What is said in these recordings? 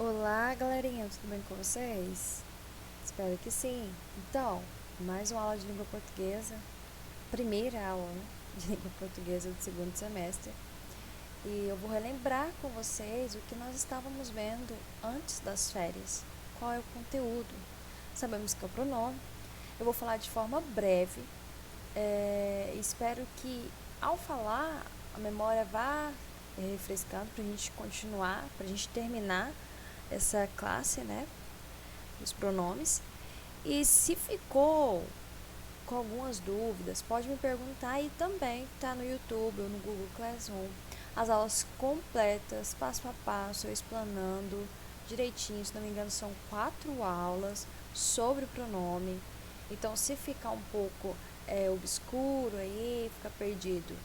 Olá, galerinha, tudo bem com vocês? Espero que sim. Então, mais uma aula de língua portuguesa, primeira aula, né, de língua portuguesa do segundo semestre. E eu vou relembrar com vocês o que nós estávamos vendo antes das férias. Qual é o conteúdo? Sabemos que é o pronome. Eu vou falar de forma breve. Espero que ao falar a memória vá refrescando para a gente continuar, para a gente terminar essa classe, né, dos pronomes. E se ficou com algumas dúvidas, pode me perguntar e também está no YouTube ou no Google Classroom as aulas completas, passo a passo, eu explanando direitinho. Se não me engano, são 4 aulas sobre o pronome. Então, se ficar um pouco obscuro aí, ficar perdido,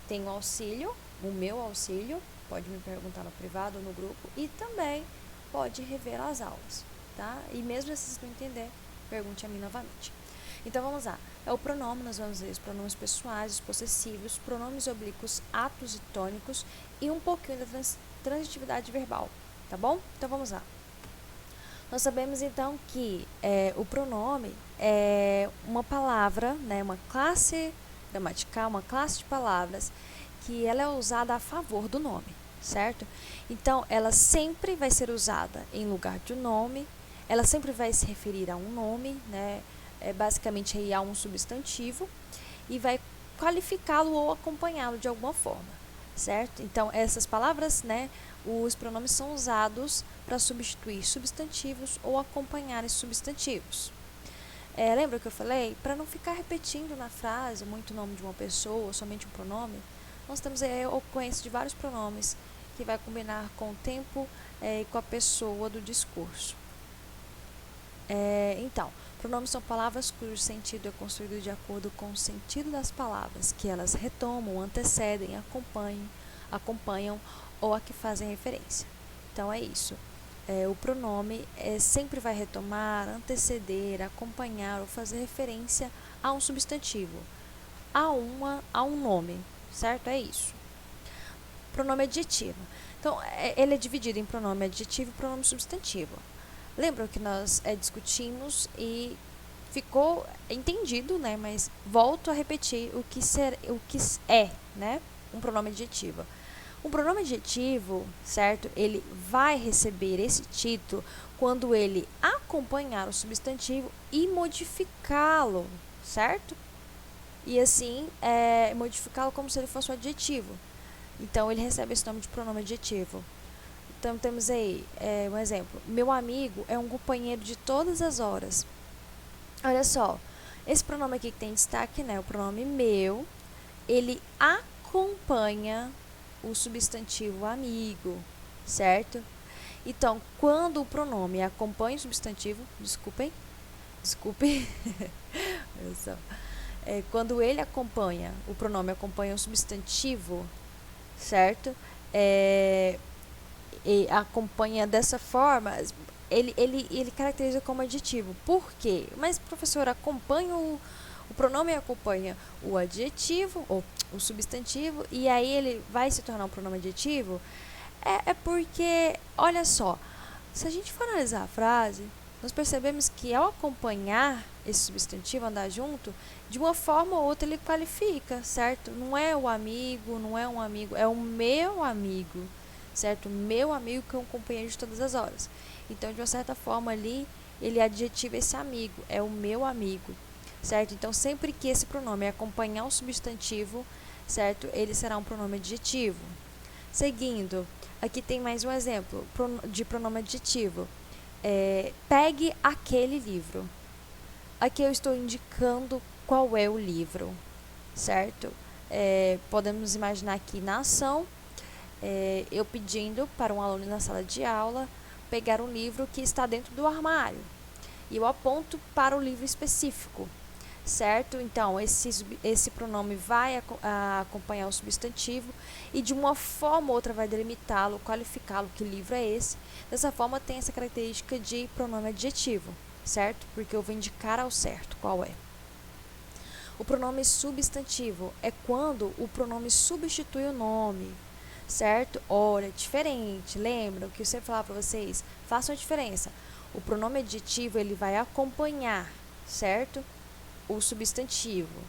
tem o auxílio, o meu auxílio, pode me perguntar no privado ou no grupo, e também pode rever as aulas, tá? E mesmo se vocês não entender, pergunte a mim novamente. Então vamos lá. É o pronome, nós vamos ver os pronomes pessoais, os possessivos, pronomes oblíquos, atos e tônicos e um pouquinho da transitividade verbal, tá bom? Então vamos lá. Nós sabemos então que o pronome é uma palavra, né, uma classe gramatical, uma classe de palavras que ela é usada a favor do nome, certo? Então, ela sempre vai ser usada em lugar de um nome, ela sempre vai se referir a um nome, né, basicamente aí a um substantivo, e vai qualificá-lo ou acompanhá-lo de alguma forma, certo? Então, essas palavras, né, os pronomes são usados para substituir substantivos ou acompanhar substantivos. Lembra que eu falei? Para não ficar repetindo na frase muito o nome de uma pessoa ou somente um pronome, nós temos a ocorrência de vários pronomes que vai combinar com o tempo e com a pessoa do discurso. Então, pronomes são palavras cujo sentido é construído de acordo com o sentido das palavras, que elas retomam, antecedem, acompanham ou a que fazem referência. Então, é isso. O pronome sempre vai retomar, anteceder, acompanhar ou fazer referência a um substantivo, a um nome, certo? É isso. Pronome adjetivo. Então, ele é dividido em pronome adjetivo e pronome substantivo. Lembram que nós discutimos e ficou entendido, né? Mas volto a repetir o que é, né? Um pronome adjetivo. Um pronome adjetivo, certo? Ele vai receber esse título quando ele acompanhar o substantivo e modificá-lo, certo? E assim, modificá-lo como se ele fosse um adjetivo. Então, ele recebe esse nome de pronome adjetivo. Então, temos aí um exemplo. Meu amigo é um companheiro de todas as horas. Olha só, esse pronome aqui que tem destaque, né? O pronome meu, ele acompanha o substantivo amigo, certo? Então, quando o pronome acompanha o substantivo, desculpe, olha só, quando ele acompanha, o pronome acompanha o substantivo, certo? E acompanha dessa forma, ele caracteriza como adjetivo. Por quê? Mas, professor, acompanha o pronome acompanha o adjetivo, ou o substantivo, e aí ele vai se tornar um pronome adjetivo? É porque, olha só, se a gente for analisar a frase, nós percebemos que ao acompanhar esse substantivo, andar junto, de uma forma ou outra ele qualifica, certo? Não é o amigo, não é um amigo, é o meu amigo, certo? Meu amigo que é um companheiro de todas as horas. Então, de uma certa forma ali, ele adjetiva esse amigo, é o meu amigo, certo? Então, sempre que esse pronome acompanhar o substantivo, certo? Ele será um pronome adjetivo. Seguindo, aqui tem mais um exemplo de pronome adjetivo. Pegue aquele livro. Aqui eu estou indicando qual é o livro, certo? Podemos imaginar aqui na ação, eu pedindo para um aluno na sala de aula pegar um livro que está dentro do armário. E eu aponto para o livro específico, certo? Então, esse pronome vai acompanhar o substantivo e de uma forma ou outra vai delimitá-lo, qualificá-lo, que livro é esse. Dessa forma, tem essa característica de pronome adjetivo, certo? Porque eu vou indicar ao certo qual é. O pronome substantivo é quando o pronome substitui o nome, certo? Olha, diferente. Lembra o que eu sempre falava para vocês? Façam a diferença. O pronome adjetivo, ele vai acompanhar, certo? O substantivo.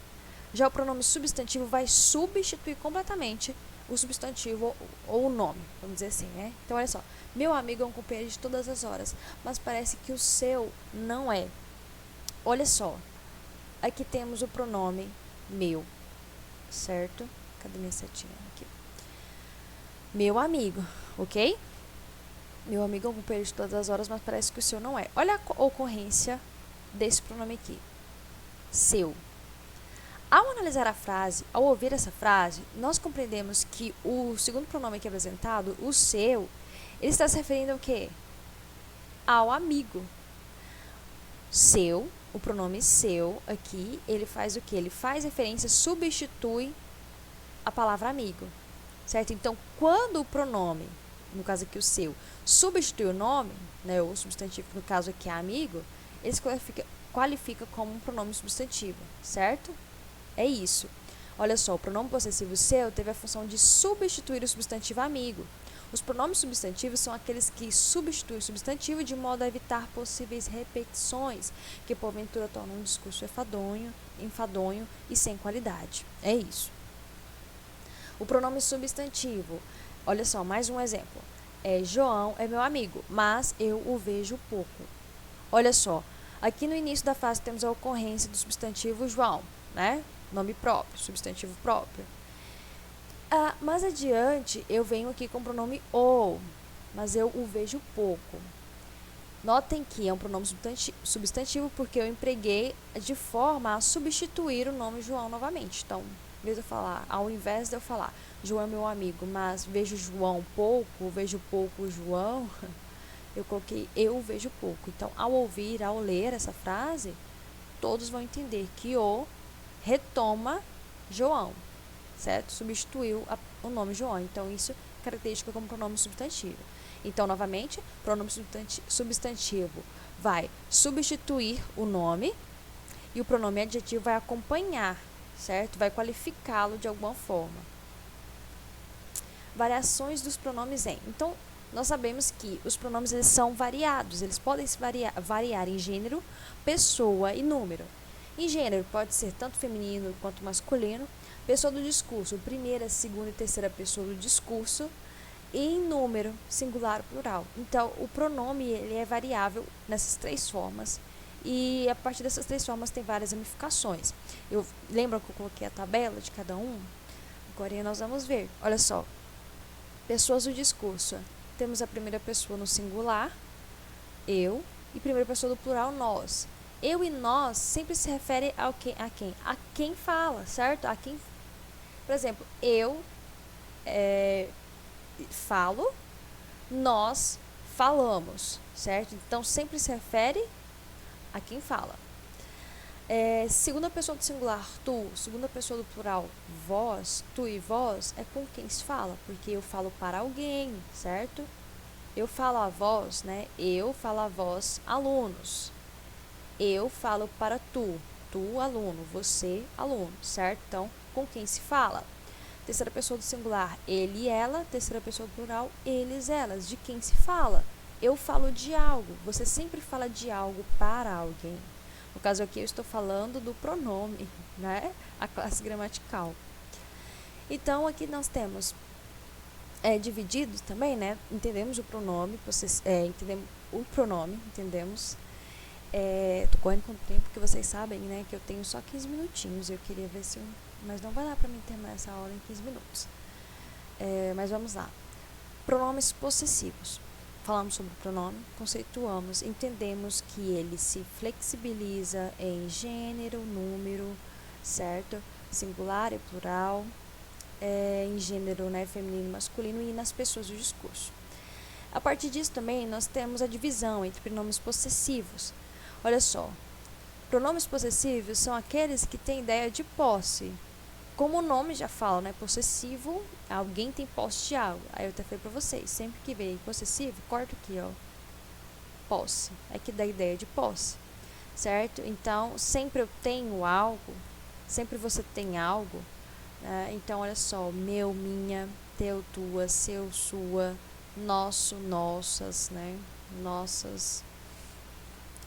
Já o pronome substantivo vai substituir completamente o substantivo ou o nome, vamos dizer assim, né? Então, olha só. Meu amigo é um companheiro de todas as horas, mas parece que o seu não é. Olha só. Aqui temos o pronome meu, certo? Cadê minha setinha? Aqui. Meu amigo, ok? Meu amigo é um companheiro de todas as horas, mas parece que o seu não é. Olha a ocorrência desse pronome aqui. Seu. Ao analisar a frase, ao ouvir essa frase, nós compreendemos que o segundo pronome aqui apresentado, o seu, ele está se referindo ao quê? Ao amigo. Seu, o pronome seu aqui, ele faz o quê? Ele faz referência, substitui a palavra amigo, certo? Então, quando o pronome, no caso aqui o seu, substitui o nome, né, o substantivo, no caso aqui é amigo, ele se qualifica como um pronome substantivo, certo? É isso. Olha só, o pronome possessivo seu teve a função de substituir o substantivo amigo. Os pronomes substantivos são aqueles que substituem o substantivo de modo a evitar possíveis repetições, que porventura tornam um discurso enfadonho e sem qualidade. É isso. O pronome substantivo. Olha só, mais um exemplo. João é meu amigo, mas eu o vejo pouco. Olha só, aqui no início da frase temos a ocorrência do substantivo João, né? Nome próprio, substantivo próprio. Mais adiante, eu venho aqui com o pronome o, mas eu o vejo pouco. Notem que é um pronome substantivo porque eu empreguei de forma a substituir o nome João novamente. Então, ao invés de eu falar João é meu amigo, mas vejo João pouco, vejo pouco João, eu coloquei eu vejo pouco. Então, ao ler essa frase, todos vão entender que o retoma João, certo? Substituiu o nome João. Então, isso é característica como pronome substantivo. Então, novamente, pronome substantivo vai substituir o nome e o pronome adjetivo vai acompanhar, certo? Vai qualificá-lo de alguma forma. Variações dos pronomes em. Então, nós sabemos que os pronomes eles são variados, eles podem se variar em gênero, pessoa e número. Em gênero, pode ser tanto feminino quanto masculino. Pessoa do discurso, primeira, segunda e terceira pessoa do discurso. E em número, singular, plural. Então, o pronome ele é variável nessas três formas. E a partir dessas três formas tem várias ramificações. Lembram que eu coloquei a tabela de cada um? Agora nós vamos ver. Olha só. Pessoas do discurso. Temos a primeira pessoa no singular, eu, e primeira pessoa do plural, nós. Eu e nós sempre se refere a quem? A quem fala, certo? Por exemplo, eu falo, nós falamos, certo? Então, sempre se refere a quem fala. Segunda pessoa do singular, tu. Segunda pessoa do plural, vós. Tu e vós é com quem se fala, porque eu falo para alguém, certo? Eu falo a vós, né? Eu falo a vós, alunos. Eu falo para tu. Tu, aluno. Você, aluno, certo? Então, com quem se fala? Terceira pessoa do singular, ele e ela. Terceira pessoa do plural, eles, elas. De quem se fala? Eu falo de algo. Você sempre fala de algo para alguém. No caso aqui, eu estou falando do pronome, né? A classe gramatical. Então, aqui nós temos divididos também, né? Entendemos o pronome, entendemos o pronome, entendemos. Tô correndo com o tempo, porque vocês sabem, né? Que eu tenho só 15 minutinhos. Eu queria ver se mas não vai dar para mim terminar essa aula em 15 minutos. Mas vamos lá. Pronomes possessivos. Falamos sobre o pronome, conceituamos, entendemos que ele se flexibiliza em gênero, número, certo? Singular e plural, em gênero, né, feminino e masculino e nas pessoas do discurso. A partir disso também nós temos a divisão entre pronomes possessivos. Olha só, pronomes possessivos são aqueles que têm ideia de posse. Como o nome já fala, né? Possessivo, alguém tem posse de algo. Aí eu até falei pra vocês, sempre que vem possessivo, corta aqui, ó. Posse. É que dá a ideia de posse, certo? Então, sempre eu tenho algo, sempre você tem algo, né? Então, olha só, meu, minha, teu, tua, seu, sua, nosso, nossas, né? Nossas,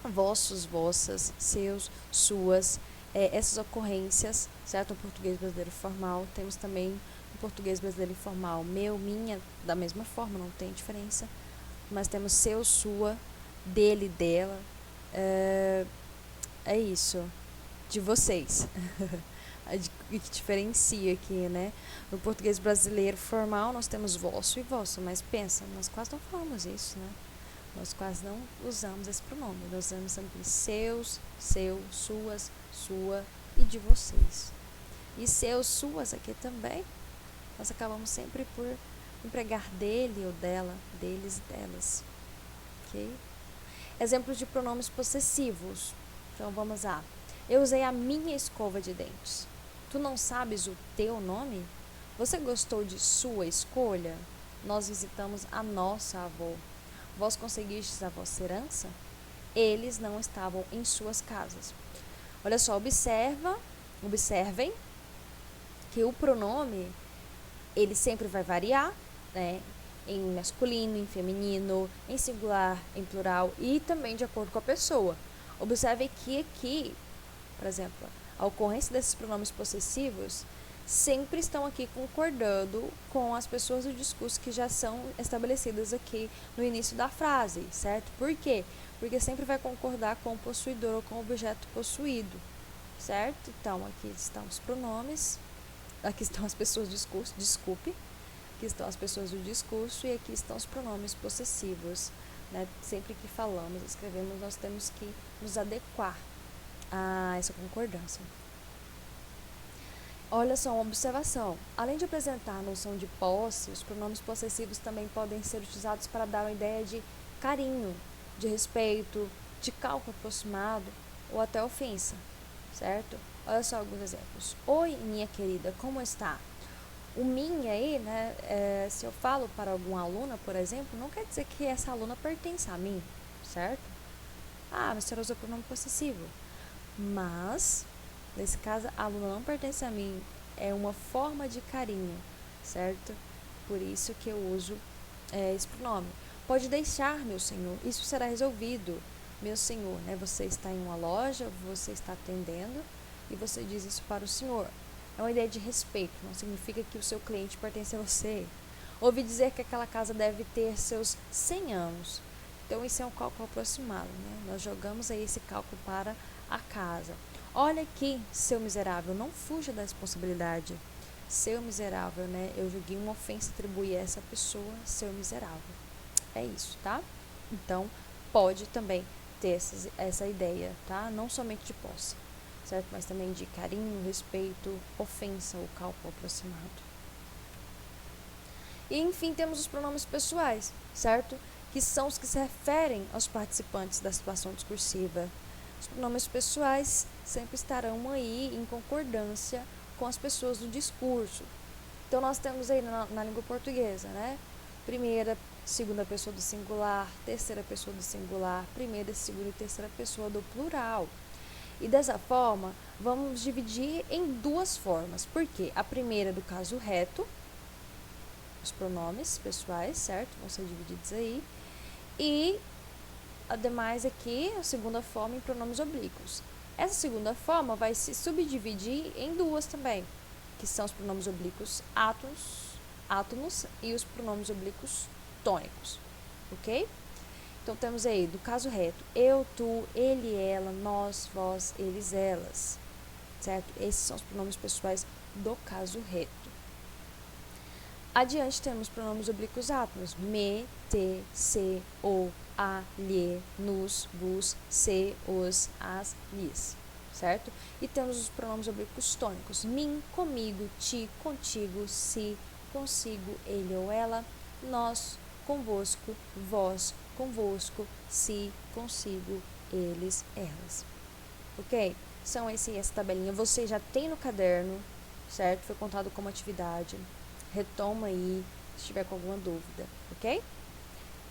vossos, vossas, seus, suas, essas ocorrências, certo? No português brasileiro formal. Temos também no português brasileiro informal meu, minha, da mesma forma, não tem diferença. Mas temos seu, sua, dele, dela. É isso. De vocês. O que diferencia aqui, né? No português brasileiro formal, nós temos vosso e vosso, mas pensa, nós quase não falamos isso, né? Nós quase não usamos esse pronome. Nós usamos sempre seus, seu, suas, sua e de vocês. E seus, suas aqui também, nós acabamos sempre por empregar dele ou dela, deles e delas. Ok? Exemplos de pronomes possessivos. Então vamos lá. Eu usei a minha escova de dentes. Tu não sabes o teu nome? Você gostou de sua escolha? Nós visitamos a nossa avó. Vós conseguistes a vossa herança? Eles não estavam em suas casas. Olha só, observem que o pronome, ele sempre vai variar, né? Em masculino, em feminino, em singular, em plural e também de acordo com a pessoa. Observe que aqui, por exemplo, a ocorrência desses pronomes possessivos sempre estão aqui concordando com as pessoas do discurso que já são estabelecidas aqui no início da frase, certo? Por quê? Porque sempre vai concordar com o possuidor ou com o objeto possuído, certo? Então, aqui estão os pronomes, aqui estão as pessoas do discurso, desculpe, aqui estão as pessoas do discurso e aqui estão os pronomes possessivos, né? Sempre que falamos, escrevemos, nós temos que nos adequar a essa concordância. Olha só uma observação. Além de apresentar a noção de posse, os pronomes possessivos também podem ser utilizados para dar uma ideia de carinho, de respeito, de cálculo aproximado ou até ofensa, certo? Olha só alguns exemplos. Oi, minha querida, como está? O minha aí, né, se eu falo para alguma aluna, por exemplo, não quer dizer que essa aluna pertence a mim, certo? Ah, mas você usa o pronome possessivo. Mas, nesse caso, a aluna não pertence a mim, é uma forma de carinho, certo? Por isso que eu uso esse pronome. Pode deixar, meu senhor, isso será resolvido, meu senhor, né? Você está em uma loja, você está atendendo e você diz isso para o senhor. É uma ideia de respeito, não significa que o seu cliente pertence a você. Ouvi dizer que aquela casa deve ter seus 100 anos. Então, isso é um cálculo aproximado, né? Nós jogamos aí esse cálculo para a casa. Olha aqui, seu miserável, não fuja da responsabilidade. Seu miserável, né? Eu joguei uma ofensa, atribuí a essa pessoa, seu miserável. É isso, tá? Então, pode também ter essa ideia, tá? Não somente de posse, certo? Mas também de carinho, respeito, ofensa ou cálculo aproximado. E, enfim, temos os pronomes pessoais, certo? Que são os que se referem aos participantes da situação discursiva. Os pronomes pessoais sempre estarão aí em concordância com as pessoas do discurso. Então, nós temos aí na língua portuguesa, né? Primeira, segunda pessoa do singular, terceira pessoa do singular, primeira, segunda e terceira pessoa do plural. E dessa forma, vamos dividir em duas formas. Por quê? A primeira do caso reto, os pronomes pessoais, certo? Vão ser divididos aí. E, ademais aqui, a segunda forma em pronomes oblíquos. Essa segunda forma vai se subdividir em duas também, que são os pronomes oblíquos átonos e os pronomes oblíquos tônicos, ok? Então, temos aí, do caso reto, eu, tu, ele, ela, nós, vós, eles, elas, certo? Esses são os pronomes pessoais do caso reto. Adiante temos pronomes oblíquos átonos, me, te, se, o, a, lhe, nos, vos, se, os, as, lhes, certo? E temos os pronomes oblíquos tônicos, mim, comigo, ti, contigo, si, consigo, ele ou ela, nós, convosco, vós, convosco, si, consigo, eles, elas. Ok? São essa tabelinha. Você já tem no caderno, certo? Foi contado como atividade. Retoma aí, se tiver com alguma dúvida, ok?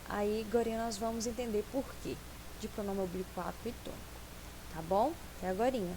Aí, agora nós vamos entender por quê de pronome oblíquo átono e tônico, tá bom? Até agorinha.